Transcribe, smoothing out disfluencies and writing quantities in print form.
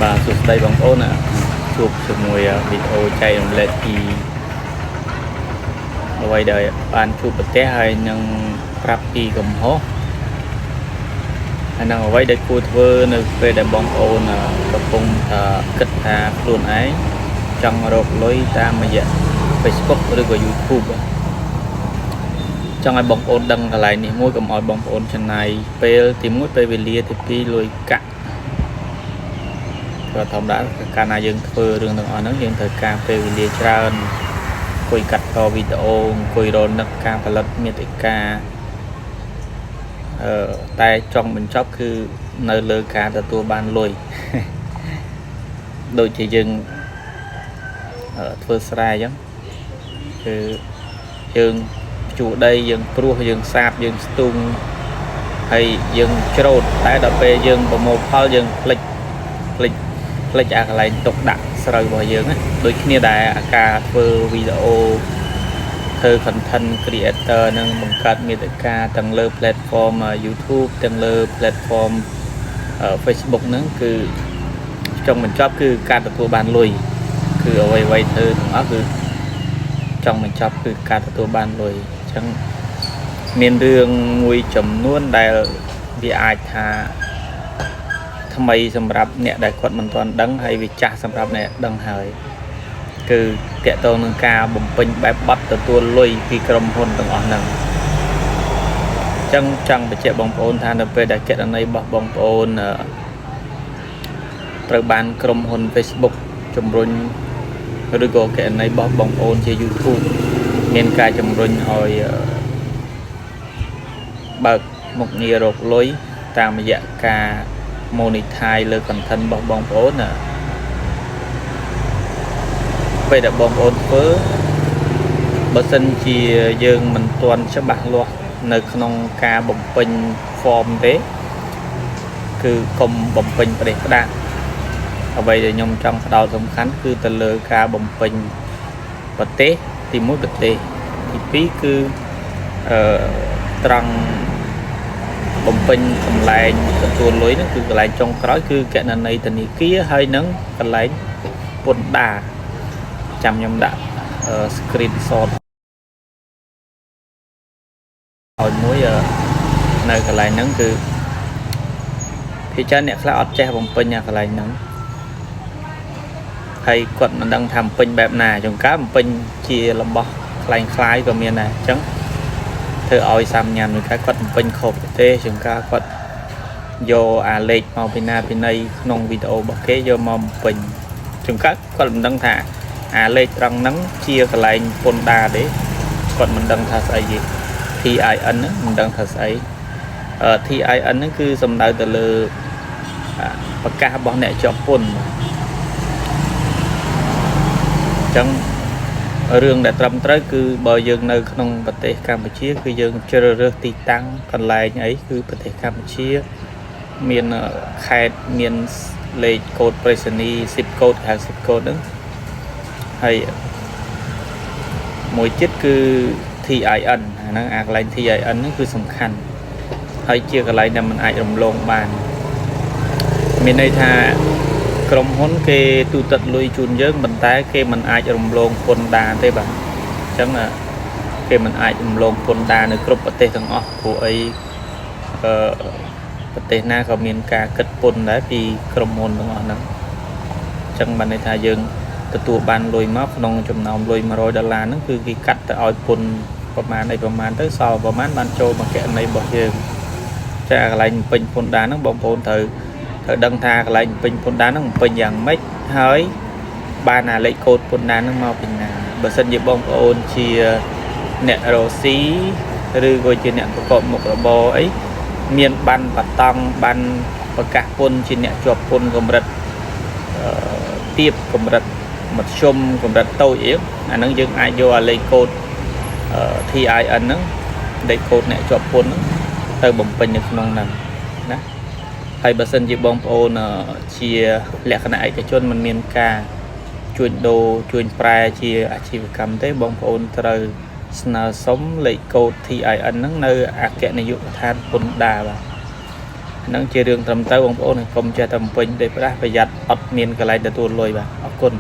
បាទសួស្តីបងប្អូនជួបជាមួយវីដេអូចែករំលែកពីអ្វីដែលបានជួបប្រទះហើយនឹងប្រាប់ពីកំហុសហើយនឹងអ្វីដែលគួរធ្វើនៅពេលដែលបងប្អូនកំពុងគិតថាខ្លួនឯងចង់រកលុយតាមរយៈ Facebook ឬក៏ YouTube ចង់ឲ្យបងប្អូនដឹងកន្លែងនេះមួយកុំឲ្យបងប្អូនចំណាយពេលទី1ពេលវេលាទី2លុយកាក់ក៏ធម្មតាកាលណាយើងធ្វើរឿងទាំងអស់ហ្នឹងយើងត្រូវការពេលវេលាច្រើនអង្គុយកាត់តវីដេអូអង្គុយរនឹកការផលិតមាតិកាតែចង់បញ្ចប់គឺនៅលើការទទួលបានលុយដូចជាយើងធ្វើស្រែអញ្ចឹងគឺយើងជួដីយើងព្រោះយើងសាបយើងស្ទូងហើយយើងច្រូតតែដល់ពេលយើងប្រមូលផលយើងផ្លិចអាកន្លែងទុកដាក់ស្រូវរបស់យើងណាដូចគ្នាដែរអាការធ្វើវីដេអូធ្វើ content creator នឹងបង្កើតមាតិកាទាំងលើ platform YouTube ទាំងលើ platform Facebook ហ្នឹងគឺចង់បញ្ចប់គឺការទទួលបានលុយគឺអ្វីធ្វើទាំងអស់គឺចង់បញ្ចប់គឺការទទួលបានលុយអញ្ចឹងមានរឿងមួយចំនួនដែលវាអាចថាថ្មីសម្រាប់អ្នកដែលគាត់មិនទាន់ដឹងហើយវាចាស់សម្រាប់អ្នកដឹងហើយគឺតកតងនឹងការបំពេញបែបប័ណ្ណទទួលលុយពីក្រុមហ៊ុនទាំងអស់ហ្នឹងអញ្ចឹងចង់បញ្ជាក់បងប្អូនថានៅពេលដែលគណនីរបស់បងប្អូនត្រូវបានក្រុមហ៊ុន Facebook ជំរុញឬក៏គណនីរបស់បងប្អូនជា YouTube មានការជំរុញឲ្យបើកមុខងាររកលុយតាមរយៈការ monetize លើ content របស់បងប្អូនពេលដែលបងប្អូនធ្វើបើសិនជាយើងមិនទាន់ច្បាស់លាស់នៅក្នុងការបំពេញ form ទេគឺកុំបំពេញប្រទេសផ្ដាស់អ្វីដែលខ្ញុំចង់ផ្ដោតសំខាន់គឺទៅលើការបំពេញប្រទេសទី1ប្រទេសទី2គឺត្រង់បំពេញកន្លែងទទួលលុយហ្នឹងគឺកន្លែងចុងក្រោយគឺគណនីធនាគារហើយនឹងកន្លែងពន្ធដារចាំខ្ញុំដាក់ screenshot ឲ្យមួយនៅកន្លែងហ្នឹងគឺភាគច្រើនអ្នកខ្លះអត់ចេះបំពេញអាកន្លែងហ្នឹងហើយគាត់មិនដឹងថាបំពេញបែបណាចុងក្រោយបំពេញជារបស់ខ្លាំងខ្លាយក៏មានដែរអញ្ចឹងធ្វើឲ្យសាមញ្ញមួយខែគាត់បំពេញខុសប្រទេសជាងការគាត់យកអាលេខមកពីណាពីណីក្នុងវីដេអូរបស់គេយកមកបំពេញជាងគាត់មិនដឹងថាអាលេខត្រង់ហ្នឹងជាកន្លែងពន្ធដារទេគាត់មិនដឹងថាស្អីទេ TIN ហ្នឹងមិនដឹងថាស្អីTIN ហ្នឹងគឺសំដៅទៅលើប្រកាសរបស់អ្នកជាប់ពន្ធអញ្ចឹងរឿងដែលត្រឹមត្រូវគឺបើយើងនៅក្នុងប្រទេសកម្ពុជាគឺយើងជ្រើសរើសទីតាំងកន្លែងអីគឺប្រទេសកម្ពុជាមានខេត្តមានលេខកូដប្រៃសណីយ៍ zip code ហៅ zip code ហ្នឹងហើយមួយទៀតគឺ TIN អាហ្នឹងអាកន្លែង TIN ហ្នឹងគឺសំខាន់ហើយជាកន្លែងដែលมันអាចរំលងបានមានន័យថាក្រុមហ៊ុនគេទូទាត់លុយជូនយើងប៉ុន្តែគេមិនអាចរំលងពន្ធដារទេបាទអញ្ចឹងគេមិនអាចរំលងពន្ធដារនៅគ្រប់ប្រទេសទាំងអស់ព្រោះអីប្រទេសណាក៏មានការគិតពន្ធដែរពីក្រុមហ៊ុនទាំងអស់ហ្នឹងអញ្ចឹងបានន័យថាយើងទទួលបានលុយមកក្នុងចំណោមលុយ$100ហ្នឹងគឺគេកាត់ទៅឲ្យពន្ធប្រមាណទៅសល់ប្រមាណបានចូលមកគណនីរបស់យើងចាកន្លែងពេញពន្ធដារហ្នឹងបងប្អូនត្រូវដឹងថាកន្លែងពេញពន្ធដារហ្នឹងពេញយ៉ាងម៉េចហើយបានអាលេខកូដពន្ធដារហ្នឹងមកពីណាបើសិនជាបងប្អូនជាអ្នករស់ស៊ីឬក៏ជាអ្នកប្រកបមុខរបរអីមានបានបតង់បានប្រកាសពន្ធជាអ្នកជាប់ពន្ធកម្រិតទាបកម្រិតមធ្យមកម្រិតតូចអីអាហ្នឹងយើងអាចយកអាលេខកូដTIN ហ្នឹងលេខកូដអ្នកជាប់ពន្ធហ្នឹងទៅបំពេញនៅក្នុងហ្នឹងណាហើយបើសិនជាបងប្អូនជាលក្ខណៈឯកជនមិនមានការជួញដូរជួញប្រែជាអាជីវកម្មទេបងប្អូនត្រូវស្នើសុំលេខកូដ TIN ហ្នឹងនៅអគ្គនាយកដ្ឋានពន្ធដារបាទ นั่งเจริญทำเต้าของพระองค์กรมจะทำเป็นได้ประหยัดอดเมียนกระไรแต่ตัวลอยแบบออกคน